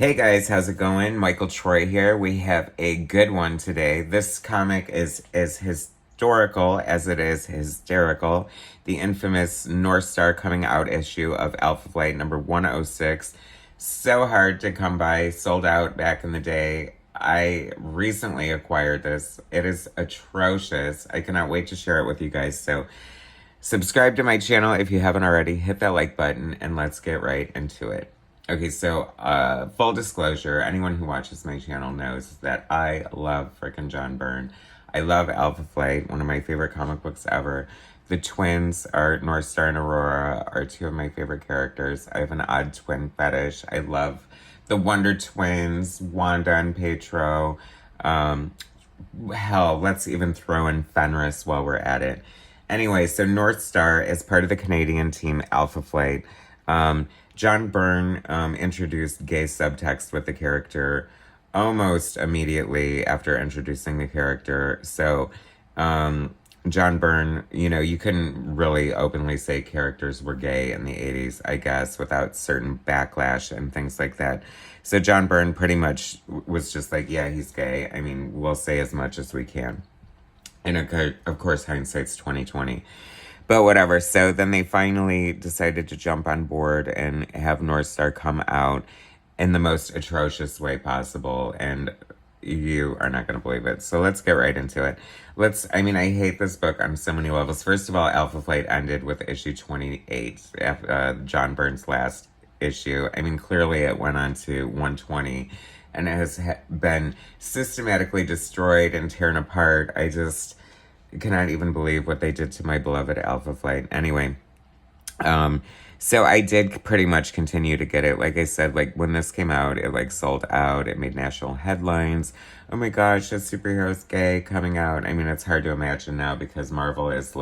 Hey guys, how's it going? Michael Troy here. We have a good one today. This comic is as historical as it is hysterical. The infamous Northstar coming out issue of Alpha Flight number 106. So hard to come by, sold out back in the day. I recently acquired this. It is atrocious. I cannot wait to share it with you guys. So subscribe to my channel if you haven't already. Hit that like button and let's get right into it. Okay, so full disclosure, anyone who watches my channel knows that I love frickin' John Byrne. I love Alpha Flight, one of my favorite comic books ever. The twins, are Northstar and Aurora, are two of my favorite characters. I have an odd twin fetish. I love the Wonder Twins, Wanda and Pietro. Hell, let's even throw in Fenris while we're at it. Anyway, so Northstar is part of the Canadian team Alpha Flight. John Byrne introduced gay subtext with the character almost immediately after introducing the character. So, John Byrne, you couldn't really openly say characters were gay in the 80s, I guess, without certain backlash and things like that. So John Byrne pretty much was just like, yeah, he's gay. I mean, we'll say as much as we can. And of course, hindsight's 2020. But whatever. So then they finally decided to jump on board and have Northstar come out in the most atrocious way possible. And you are not going to believe it. So let's get right into it. I hate this book on so many levels. First of all, Alpha Flight ended with issue 28, John Byrne's last issue. I mean, clearly it went on to 120 and it has been systematically destroyed and torn apart. I just cannot even believe what they did to my beloved Alpha Flight. Anyway, so I did pretty much continue to get it. Like I said, like when this came out, it sold out. It made national headlines. Oh my gosh, a superhero's gay coming out. I mean, it's hard to imagine now because Marvel is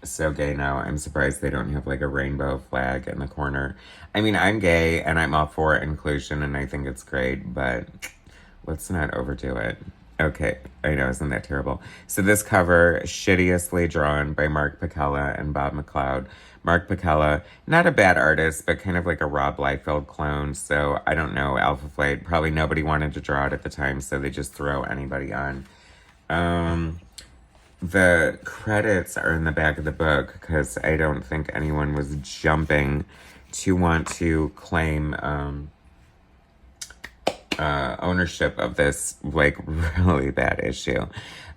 so gay now. I'm surprised they don't have a rainbow flag in the corner. I mean, I'm gay and I'm all for inclusion and I think it's great, but let's not overdo it. Okay, I know, isn't that terrible? So this cover, shittiestly drawn by Mark Pacella and Bob McLeod. Mark Pacella, not a bad artist, but kind of like a Rob Liefeld clone. So I don't know, Alpha Flight, probably nobody wanted to draw it at the time, so they just throw anybody on. The credits are in the back of the book because I don't think anyone was jumping to want to claim ownership of this really bad issue.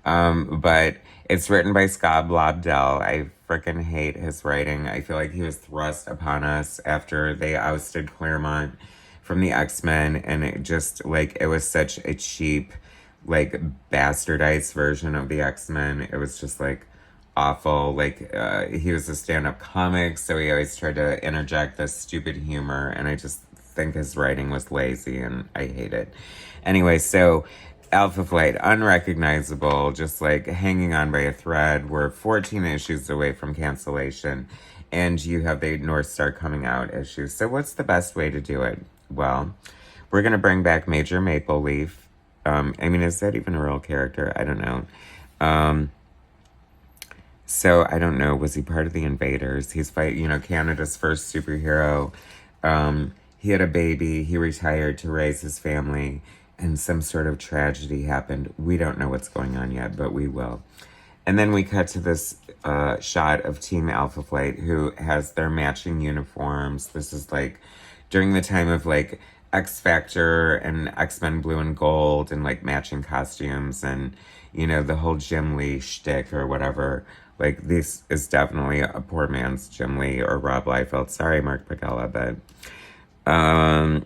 But it's written by Scott Lobdell. I freaking hate his writing. I feel like he was thrust upon us after they ousted Claremont from the X-Men, and it just it was such a cheap bastardized version of the X-Men. It was just awful. He was a stand-up comic, so he always tried to interject this stupid humor, and I just think his writing was lazy and I hate it. Anyway, so Alpha Flight, unrecognizable, just hanging on by a thread. We're 14 issues away from cancellation, and you have the Northstar coming out issue. So what's the best way to do it? Well, we're going to bring back Major Maple Leaf. Is that even a real character? I don't know. So I don't know. Was he part of the Invaders? He's Canada's first superhero. He had a baby, he retired to raise his family, and some sort of tragedy happened. We don't know what's going on yet, but we will. And then we cut to this shot of Team Alpha Flight, who has their matching uniforms. This is during the time of X Factor and X-Men Blue and Gold and matching costumes and, the whole Jim Lee shtick or whatever. This is definitely a poor man's Jim Lee or Rob Liefeld. Sorry, Mark Pacella, but...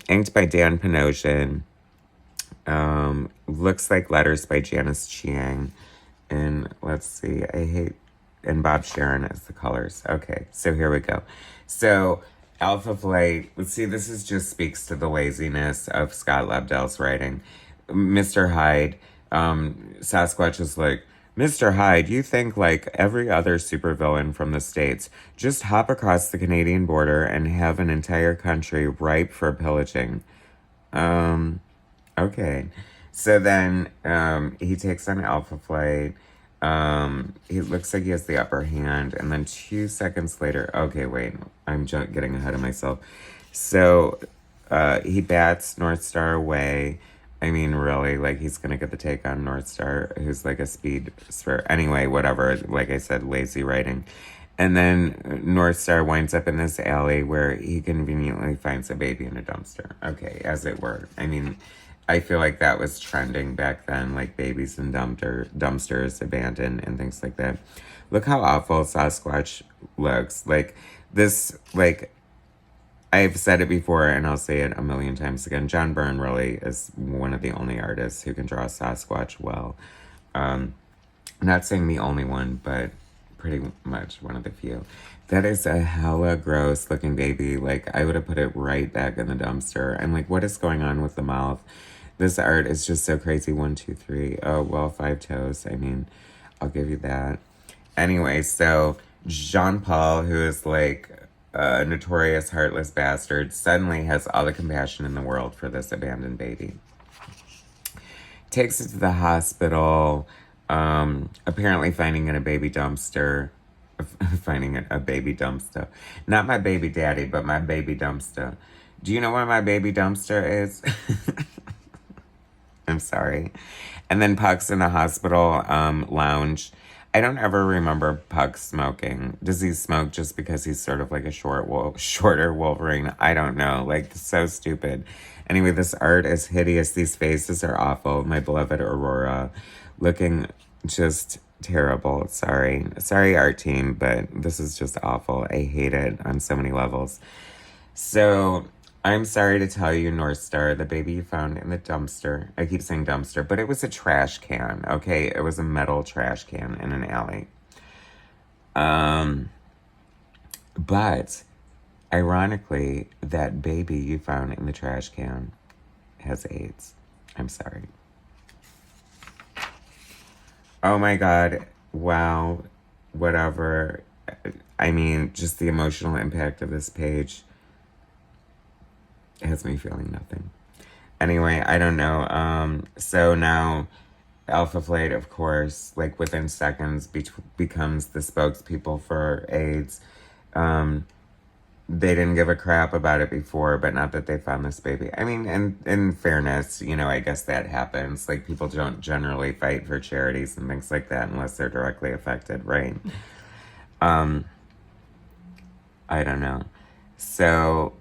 inked by Dan Panosian. Looks like letters by Janice Chiang. And let's see, and Bob Sharon as the colors. Okay, so here we go. So Alpha Flight, let's see, this just speaks to the laziness of Scott Lobdell's writing. Mr. Hyde, Sasquatch is Mr. Hyde, you think every other supervillain from the States, just hop across the Canadian border and have an entire country ripe for pillaging. Okay. So then he takes on Alpha Flight. He looks like he has the upper hand. And then 2 seconds later, okay, wait, I'm getting ahead of myself. So he bats Northstar away. I mean, really, like, he's gonna get the take on Northstar, who's like a speed spur. Anyway, whatever. Like I said, lazy writing. And then Northstar winds up in this alley where he conveniently finds a baby in a dumpster. Okay, as it were. I mean, I feel like that was trending back then, like babies in dumpsters, abandoned, and things like that. Look how awful Sasquatch looks. Like, this, like, I've said it before and I'll say it a million times again. John Byrne really is one of the only artists who can draw Sasquatch well. Not saying the only one, but pretty much one of the few. That is a hella gross looking baby. Like, I would have put it right back in the dumpster. I'm like, what is going on with the mouth? This art is just so crazy. 1, 2, 3. Oh, well, 5 toes. I mean, I'll give you that. Anyway, so Jean Paul, who is like a notorious heartless bastard, suddenly has all the compassion in the world for this abandoned baby. Takes it to the hospital, apparently finding it a baby dumpster. Finding it a baby dumpster. Not my baby daddy, but my baby dumpster. Do you know where my baby dumpster is? I'm sorry. And then Puck's in the hospital lounge. I don't ever remember Puck smoking. Does he smoke just because he's sort of like a shorter Wolverine? I don't know. Like, so stupid. Anyway, this art is hideous. These faces are awful. My beloved Aurora looking just terrible. Sorry, art team, but this is just awful. I hate it on so many levels. So I'm sorry to tell you, Northstar, the baby you found in the dumpster. I keep saying dumpster, but it was a trash can, okay? It was a metal trash can in an alley. But ironically, that baby you found in the trash can has AIDS. I'm sorry. Oh my God. Wow. Whatever. I mean, just the emotional impact of this page has me feeling nothing. Anyway, I don't know. So now Alpha Flight, of course, like within seconds becomes the spokespeople for AIDS. They didn't give a crap about it before, but not that they found this baby. I mean, in fairness, you know, I guess that happens. Like, people don't generally fight for charities and things like that unless they're directly affected, right? I don't know. So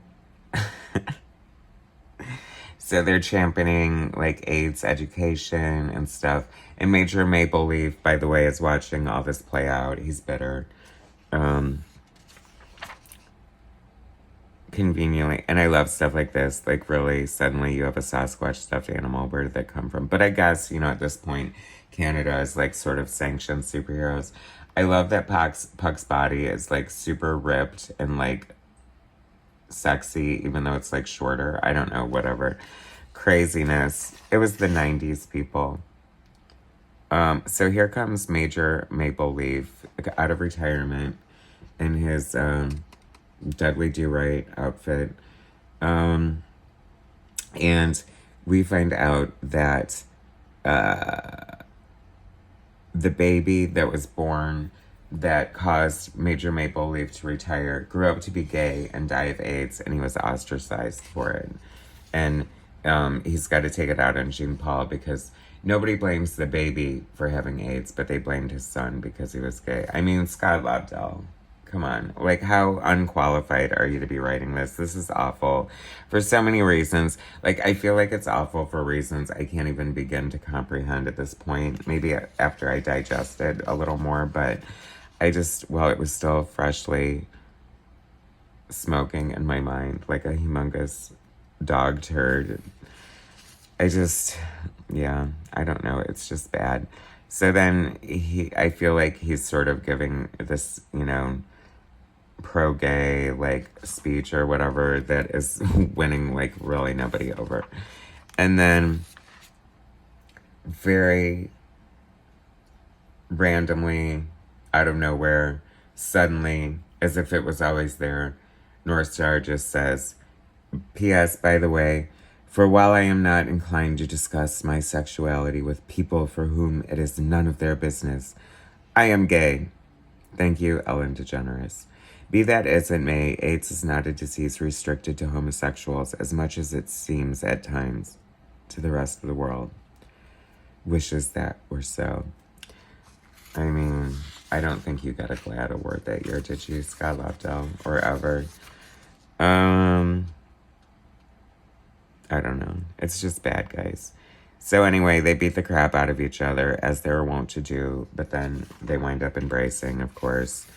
So they're championing, like, AIDS education and stuff. And Major Maple Leaf, by the way, is watching all this play out. He's bitter. Conveniently. And I love stuff like this. Like, really, suddenly you have a Sasquatch stuffed animal. Where did that come from? But I guess, you know, at this point, Canada is, like, sort of sanctioned superheroes. I love that Puck's body is, like, super ripped and, like, sexy, even though it's like shorter. I don't know, whatever. Craziness. It was the 90s, people. So here comes Major Maple Leaf out of retirement in his Dudley Do-Right outfit. And we find out that the baby that was born that caused Major Maple Leaf to retire grew up to be gay and die of AIDS, and he was ostracized for it. And he's got to take it out on Jean Paul because nobody blames the baby for having AIDS, but they blamed his son because he was gay. I mean, Scott Lobdell, come on. Like, how unqualified are you to be writing this? This is awful for so many reasons. Like, I feel like it's awful for reasons I can't even begin to comprehend at this point. Maybe after I digest it a little more, but I just, well, it was still freshly smoking in my mind, like a humongous dog turd. I don't know. It's just bad. So then I feel like he's sort of giving this, you know, pro-gay, like, speech or whatever that is winning, like, really nobody over. And then very randomly, out of nowhere, suddenly, as if it was always there, Northstar just says, P.S., by the way, for while I am not inclined to discuss my sexuality with people for whom it is none of their business, I am gay. Thank you, Ellen DeGeneres. Be that as it may, AIDS is not a disease restricted to homosexuals as much as it seems at times to the rest of the world. Wishes that were so. I mean, I don't think you got a GLAAD award that year, did you, Scott Lobdell? Or ever? I don't know. It's just bad, guys. So anyway, they beat the crap out of each other, as they were wont to do, but then they wind up embracing, of course.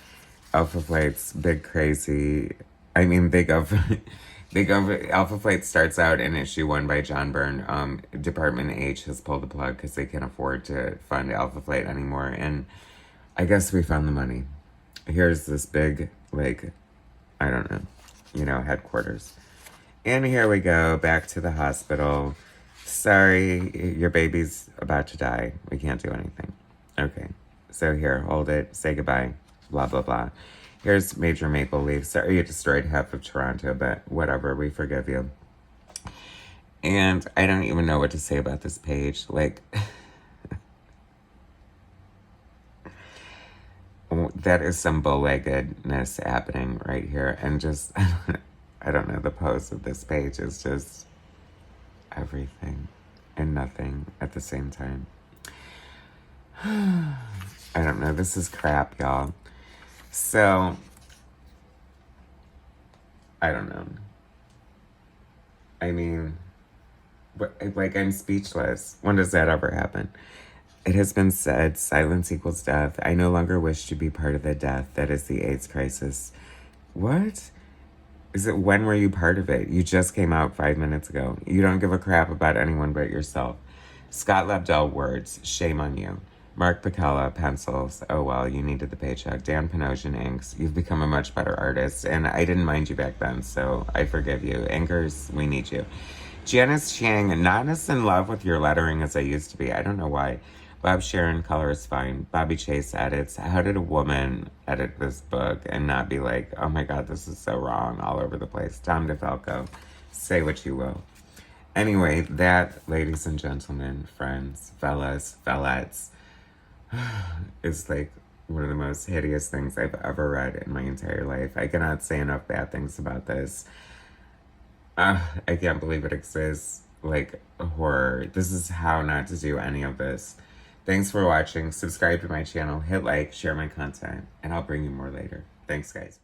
Alpha Flight's big crazy... I mean, Alpha Flight starts out in issue 1 by John Byrne. Department H has pulled the plug because they can't afford to fund Alpha Flight anymore, and I guess we found the money. Here's this big, like, I don't know, headquarters. And here we go, back to the hospital. Sorry, your baby's about to die. We can't do anything. Okay, so here, hold it, say goodbye, blah, blah, blah. Here's Major Maple Leaf. Sorry you destroyed half of Toronto, but whatever, we forgive you. And I don't even know what to say about this page. Like, that is some bow-leggedness happening right here. And just, I don't know, the pose of this page is just everything and nothing at the same time. I don't know, this is crap, y'all. So, I don't know. I mean, like, I'm speechless. When does that ever happen? It has been said, silence equals death. I no longer wish to be part of the death that is the AIDS crisis. What? Is it, when were you part of it? You just came out 5 minutes ago. You don't give a crap about anyone but yourself. Scott Lobdell words, shame on you. Mark Pacella, pencils, oh well, you needed the paycheck. Dan Panosian, inks, you've become a much better artist, and I didn't mind you back then, so I forgive you. Anchors, we need you. Janice Chiang, not as in love with your lettering as I used to be. I don't know why. Bob Sharon, color is fine. Bobby Chase edits. How did a woman edit this book and not be like, oh my God, this is so wrong all over the place? Tom DeFalco, say what you will. Anyway, that, ladies and gentlemen, friends, fellas, fellettes, is like one of the most hideous things I've ever read in my entire life. I cannot say enough bad things about this. I can't believe it exists. Like, horror. This is how not to do any of this. Thanks for watching. Subscribe to my channel. Hit like, share my content, and I'll bring you more later. Thanks, guys.